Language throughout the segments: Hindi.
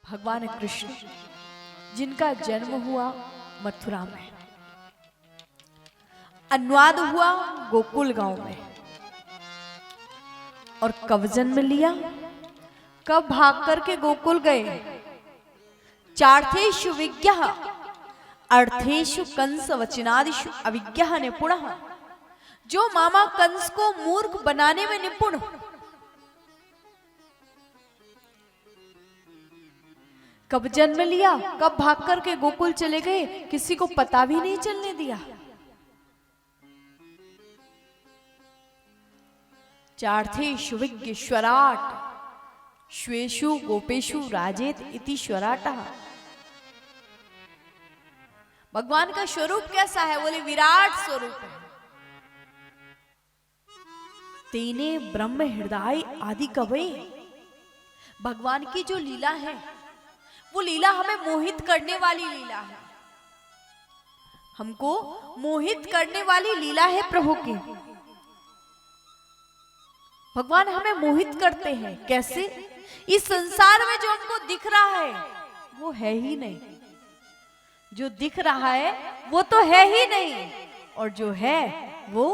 भगवान कृष्ण जिनका जन्म हुआ मथुरा में, अनुवाद हुआ गोकुल गांव में, और कब जन्म लिया, कब भाग करके गोकुल गए। चार्थेषु विज्ञः अर्थेषु कंस वचनादिषु अविज्ञः निपुणः। जो मामा कंस को मूर्ख बनाने में निपुण, कब जन्म लिया, कब भाग करके गोकुल चले गए, किसी को पता भी नहीं चलने दिया। चार्थेषु विज्ञ स्वराट श्वेषु गोपेषु राजेत इति स्वराटः। भगवान का स्वरूप कैसा है? बोले विराट स्वरूप है। तेने ब्रह्म हृदय आदि कवे। भगवान की जो लीला है वो लीला हमें मोहित करने वाली लीला है, हमको मोहित करने वाली लीला है प्रभु की। भगवान हमें मोहित करते हैं। कैसे? इस संसार में जो हमको दिख रहा है वो है ही नहीं, जो दिख रहा है वो तो है ही नहीं, और जो है वो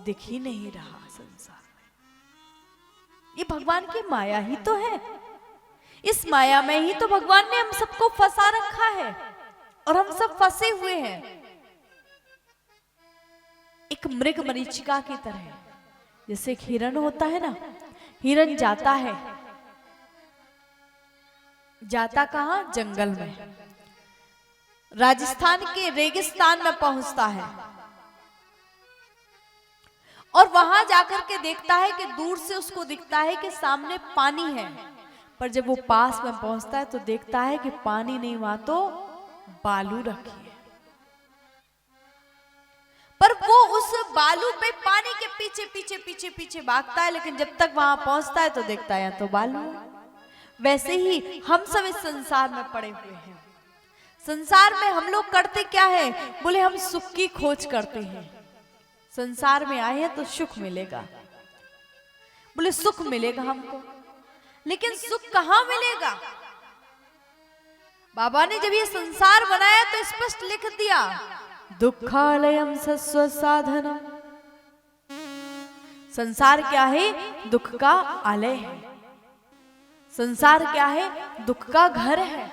दिख ही नहीं रहा संसार में। ये भगवान की माया ही तो है। इस माया में ही तो भगवान ने हम सबको फंसा रखा है और हम सब फंसे हुए हैं। एक मृग मरीचिका की तरह, जैसे एक हिरण होता है ना, हिरण जाता है, जाता कहां? जंगल में, राजस्थान के रेगिस्तान में पहुंचता है और वहां जाकर के देखता है कि दूर से उसको दिखता है कि सामने पानी है, पर जब वो पास में पहुंचता है तो देखता है कि पानी नहीं, वहां तो बालू रखी है। पर वो उस बालू पे पानी के पीछे पीछे पीछे पीछे भागता है, लेकिन जब तक वहां पहुंचता है तो देखता है तो बालू है। वैसे ही हम सब इस संसार में पड़े हुए हैं। संसार में हम लोग करते क्या है? बोले हम सुख की खोज करते हैं। संसार में आए हैं तो सुख मिलेगा, बोले सुख मिलेगा हमको, लेकिन सुख कहां मिलेगा? बाबा ने जब ये संसार बनाया तो स्पष्ट लिख दिया, दुखालयम सस्व साधनम। संसार क्या है? दुख का आलय है। संसार क्या है? दुख का घर है।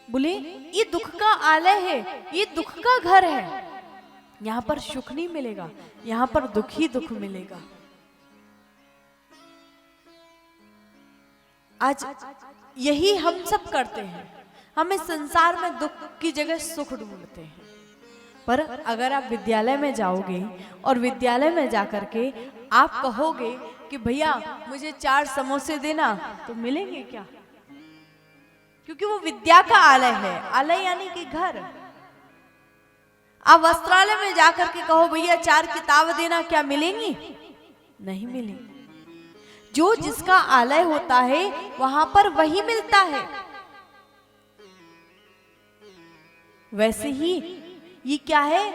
बोले ये दुख का आलय है, ये दुख का घर है। यहां पर सुख नहीं मिलेगा, यहां पर दुख ही दुख मिलेगा। आज यही हम सब करते हैं। हम इस संसार में दुख की जगह सुख ढूंढते हैं। पर अगर आप विद्यालय में जाओगे और विद्यालय में जाकर के आप कहोगे कि भैया मुझे 4 समोसे देना, तो मिलेंगे क्या? क्योंकि वो विद्या का आलय है। आलय यानी कि घर। आप वस्त्रालय में जाकर के कहो भैया 4 किताब देना, क्या मिलेंगी? नहीं मिलेंगी। जो जिसका आलय होता है वहां पर वही मिलता है। वैसे ही ये क्या है?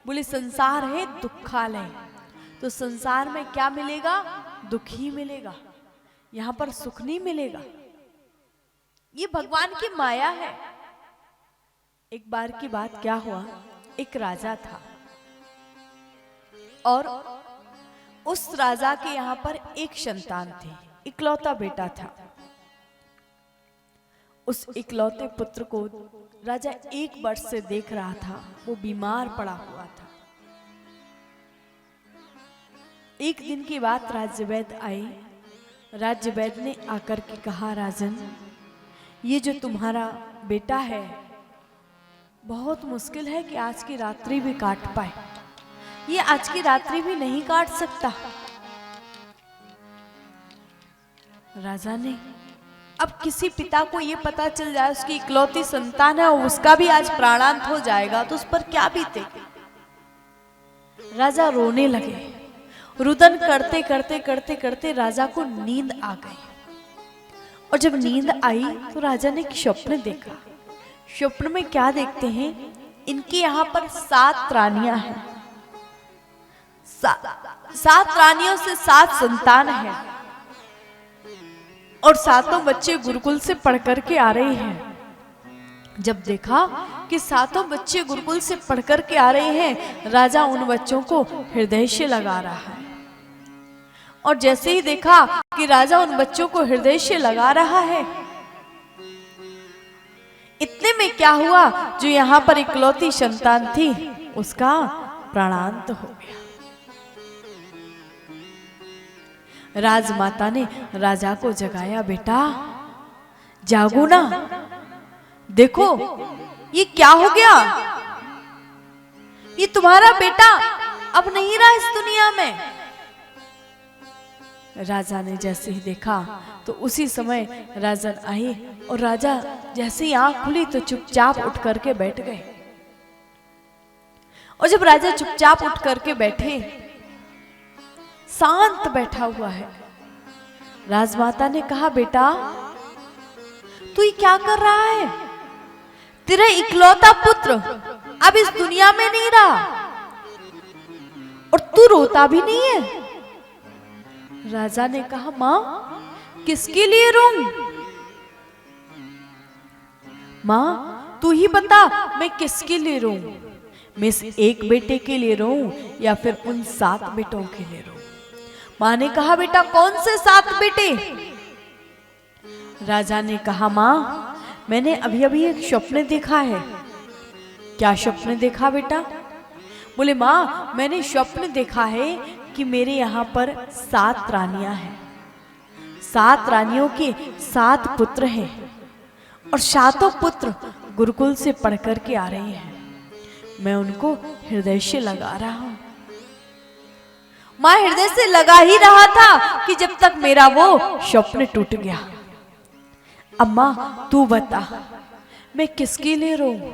बोले संसार है दुखालय। तो संसार में क्या मिलेगा? दुख ही मिलेगा, यहां पर सुख नहीं मिलेगा। ये भगवान की माया है। एक बार की बात क्या हुआ, एक राजा था और उस राजा के यहाँ पर एक संतान थी, इकलौता बेटा था। उस इकलौते पुत्र को राजा 1 वर्ष से देख रहा था, वो बीमार पड़ा हुआ था। एक दिन की बात राज्य वैद्य आई। राज्य वैद्य ने आकर के कहा, राजन ये जो तुम्हारा बेटा है बहुत मुश्किल है कि आज की रात्रि भी काट पाए। ये आज की रात्रि भी नहीं काट सकता। राजा ने, अब किसी पिता को ये पता चल जाए उसकी इकलौती संतान है और उसका भी आज प्राणांत हो जाएगा तो उस पर क्या बीते। राजा रोने लगे। रुदन करते करते करते करते राजा को नींद आ गई। और जब नींद आई तो राजा ने एक स्वप्न देखा। स्वप्न में क्या देखते हैं, इनके यहाँ पर 7 रानियां हैं, 7 रानियों से 7 संतान है और 7 बच्चे गुरुकुल से पढ़ कर के आ रहे हैं। जब देखा कि 7 बच्चे गुरुकुल से पढ़ कर के आ रहे हैं, राजा उन बच्चों को हृदय से लगा रहा है। और जैसे ही देखा कि राजा उन बच्चों को हृदय से लगा रहा है, इतने में क्या हुआ, जो यहाँ पर इकलौती संतान थी उसका प्राणांत हो गया। राजमाता ने राजा को जगाया, बेटा जागो ना, देखो ये क्या हो गया, ये तुम्हारा बेटा अब नहीं रहा इस दुनिया में। राजा ने जैसे ही देखा तो उसी समय राजन आए और राजा जैसे ही आंख खुली तो चुपचाप उठ करके बैठ गए। और जब राजा चुपचाप उठ करके बैठे, शांत बैठा हुआ है, राजमाता ने कहा, बेटा तू ये क्या कर रहा है, तेरा इकलौता पुत्र अब इस दुनिया में नहीं रहा और तू रोता भी नहीं है। राजा ने कहा, मां किसके लिए रोऊं, मां तू ही बता मैं किसके लिए रोऊं, मैं इस एक बेटे के लिए रोऊं या फिर उन 7 बेटों के लिए रोऊं। मां ने कहा, बेटा कौन से 7 बेटे। राजा ने कहा, मां मैंने अभी अभी एक स्वप्न देखा है। क्या स्वप्न देखा बेटा। बोले, मां मैंने स्वप्न देखा है कि मेरे यहाँ पर 7 रानियां हैं, 7 रानियों के 7 पुत्र हैं और 7 पुत्र गुरुकुल से पढ़ कर के आ रहे हैं, मैं उनको हृदय से लगा रहा हूं। मां हृदय से लगा ही रहा था कि जब तक मेरा वो स्वप्न टूट गया। अम्मा तू बता मैं किसके लिए रोऊं,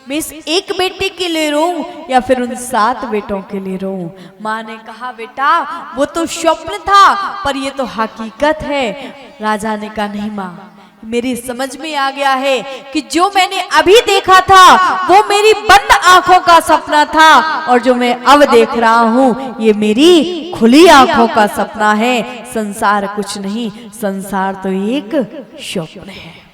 मैं इस एक बेटे के लिए रोऊं या फिर उन 7 बेटों के लिए रोऊं। मां ने कहा, बेटा वो तो स्वप्न था पर ये तो हकीकत है। राजा ने कहा, नहीं मां मेरी समझ में आ गया है कि जो मैंने अभी देखा था वो मेरी बंद आंखों का सपना था और जो मैं अब देख रहा हूं ये मेरी खुली आंखों का सपना है। संसार कुछ नहीं, संसार तो एक स्वप्न है।